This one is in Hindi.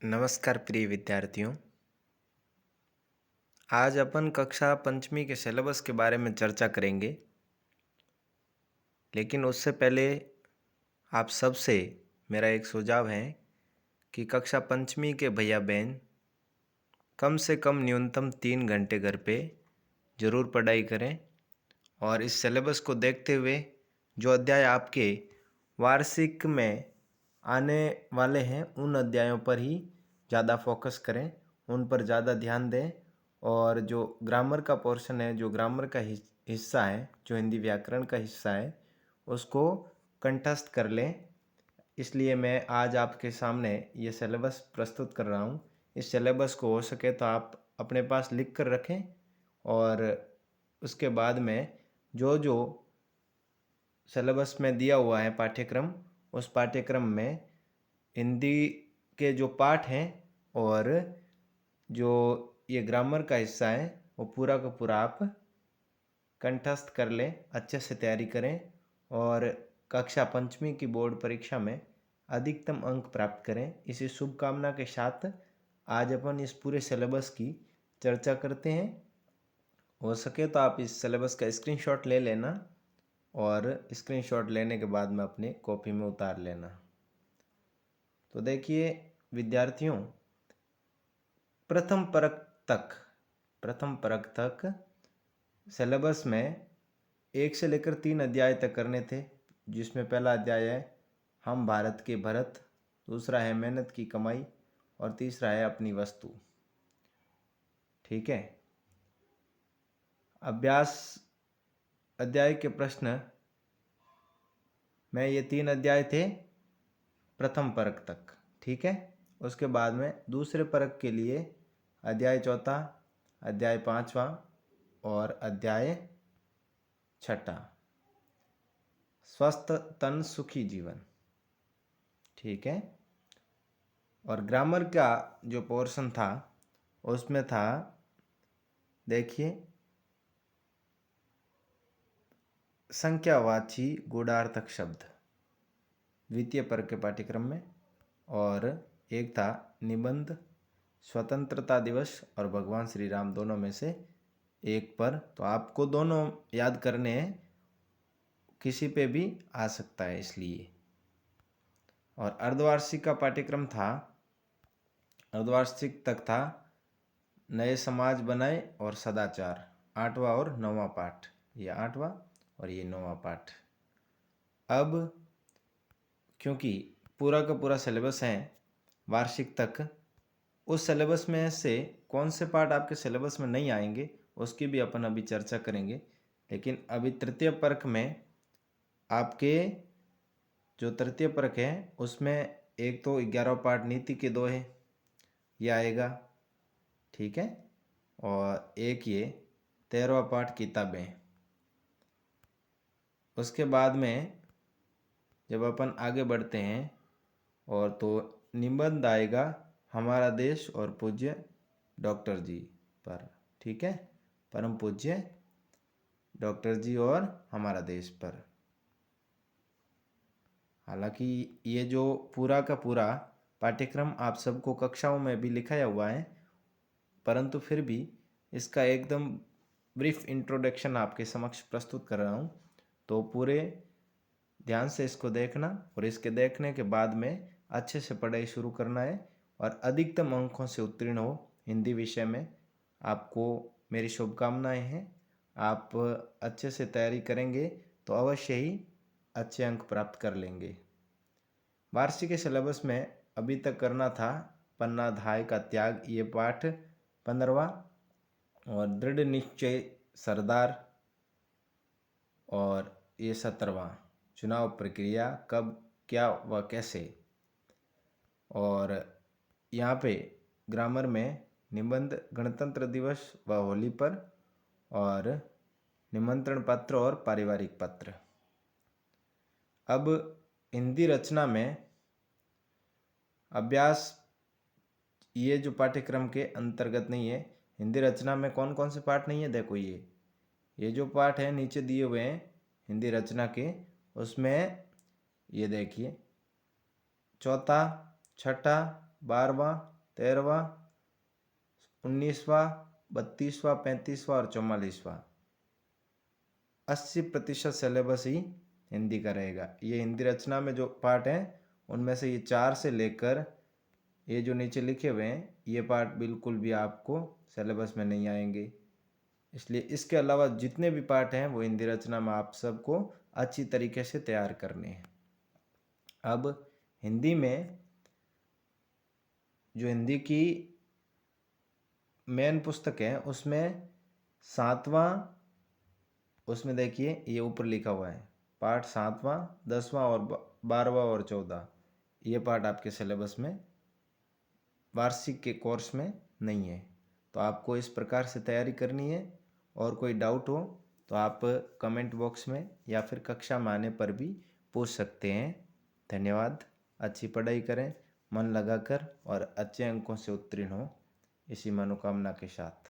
नमस्कार प्रिय विद्यार्थियों। आज अपन कक्षा पंचमी के सिलेबस के बारे में चर्चा करेंगे। लेकिन उससे पहले आप सबसे मेरा एक सुझाव है कि कक्षा पंचमी के भैया बहन कम से कम न्यूनतम 3 घंटे घर पे ज़रूर पढ़ाई करें और इस सिलेबस को देखते हुए जो अध्याय आपके वार्षिक में आने वाले हैं उन अध्यायों पर ही ज़्यादा फोकस करें, उन पर ज़्यादा ध्यान दें। और जो ग्रामर का पोर्शन है, जो ग्रामर का हिस्सा है, जो हिंदी व्याकरण का हिस्सा है, उसको कंठस्थ कर लें। इसलिए मैं आज आपके सामने ये सिलेबस प्रस्तुत कर रहा हूँ। इस सिलेबस को हो सके तो आप अपने पास लिख कर रखें और उसके बाद में जो जो सिलेबस में दिया हुआ है पाठ्यक्रम, उस पाठ्यक्रम में हिंदी के जो पाठ हैं और जो ये ग्रामर का हिस्सा है वो पूरा का पूरा आप कंठस्थ कर लें, अच्छे से तैयारी करें और कक्षा पंचमी की बोर्ड परीक्षा में अधिकतम अंक प्राप्त करें। इसी शुभकामना के साथ आज अपन इस पूरे सिलेबस की चर्चा करते हैं। हो सके तो आप इस सिलेबस का स्क्रीनशॉट ले लेना और स्क्रीनशॉट लेने के बाद में अपनी कॉपी में उतार लेना। तो देखिए विद्यार्थियों, प्रथम परक तक सिलेबस में 1 से लेकर 3 अध्याय तक करने थे, जिसमें पहला अध्याय है हम भारत के भरत, दूसरा है मेहनत की कमाई और तीसरा है अपनी वस्तु। ठीक है। अभ्यास अध्याय के प्रश्न में ये 3 अध्याय थे प्रथम परक तक। ठीक है। उसके बाद में दूसरे परक के लिए अध्याय 4, अध्याय 5 और अध्याय 6, स्वस्थ तन सुखी जीवन। ठीक है। और ग्रामर का जो पोर्शन था उसमें था, देखिए, संख्यावाची गूढ़ार्थक शब्द द्वितीय परक के पाठ्यक्रम में, और एक था निबंध, स्वतंत्रता दिवस और भगवान श्री राम, दोनों में से एक पर। तो आपको दोनों याद करने हैं, किसी पे भी आ सकता है इसलिए। और अर्धवार्षिक का पाठ्यक्रम था, अर्धवार्षिक तक था नए समाज बनाए और सदाचार, 8वां और 9वां पाठ। ये 8वां और ये 9वां पाठ। अब क्योंकि पूरा का पूरा सिलेबस है वार्षिक तक, उस सिलेबस में से कौन से पाठ आपके सिलेबस में नहीं आएंगे उसकी भी अपन अभी चर्चा करेंगे। लेकिन अभी तृतीय परक में आपके जो तृतीय परक है उसमें एक तो 11वां पाठ नीति के 2 है, ये आएगा। ठीक है। और एक ये 13वां पाठ किताबें। उसके बाद में जब अपन आगे बढ़ते हैं और तो निबंध आएगा हमारा देश और पूज्य डॉक्टर जी पर। ठीक है। परम पूज्य डॉक्टर जी और हमारा देश पर। हालांकि ये जो पूरा का पूरा पाठ्यक्रम आप सबको कक्षाओं में भी लिखाया हुआ है, परंतु फिर भी इसका एकदम ब्रीफ इंट्रोडक्शन आपके समक्ष प्रस्तुत कर रहा हूँ। तो पूरे ध्यान से इसको देखना और इसके देखने के बाद में अच्छे से पढ़ाई शुरू करना है और अधिकतम अंकों से उत्तीर्ण हो हिंदी विषय में। आपको मेरी शुभकामनाएं हैं। आप अच्छे से तैयारी करेंगे तो अवश्य ही अच्छे अंक प्राप्त कर लेंगे। वार्षिक सिलेबस में अभी तक करना था पन्ना धाय का त्याग, ये पाठ 15वां, और दृढ़ निश्चय सरदार, और ये 17वां, चुनाव प्रक्रिया कब क्या व कैसे। और यहाँ पे ग्रामर में निबंध गणतंत्र दिवस व होली पर, और निमंत्रण पत्र और पारिवारिक पत्र। अब हिंदी रचना में अभ्यास ये जो पाठ्यक्रम के अंतर्गत नहीं है। हिंदी रचना में कौन कौन से पाठ नहीं है, देखो ये जो पाठ है नीचे दिए हुए हैं हिंदी रचना के, उसमें ये देखिए 4, 6, 12वां, 13वां, 19वां, 32वां, 35वां और 44वां 80% सिलेबस ही हिंदी का रहेगा। ये हिंदी रचना में जो पार्ट हैं उनमें से ये 4 से लेकर ये जो नीचे लिखे हुए हैं ये पार्ट बिल्कुल भी आपको सिलेबस में नहीं आएंगे। इसलिए इसके अलावा जितने भी पार्ट हैं वो हिंदी रचना में आप सबको अच्छी तरीके से तैयार करने हैं। अब हिंदी में जो हिंदी की मेन पुस्तक है उसमें 7वां, उसमें देखिए ये ऊपर लिखा हुआ है पार्ट 7वां, 10वां और 12वां और 14 ये पार्ट आपके सिलेबस में वार्षिक के कोर्स में नहीं है। तो आपको इस प्रकार से तैयारी करनी है। और कोई डाउट हो तो आप कमेंट बॉक्स में या फिर कक्षा में आने पर भी पूछ सकते हैं। धन्यवाद। अच्छी पढ़ाई करें मन लगाकर और अच्छे अंकों से उत्तीर्ण हो इसी मनोकामना के साथ।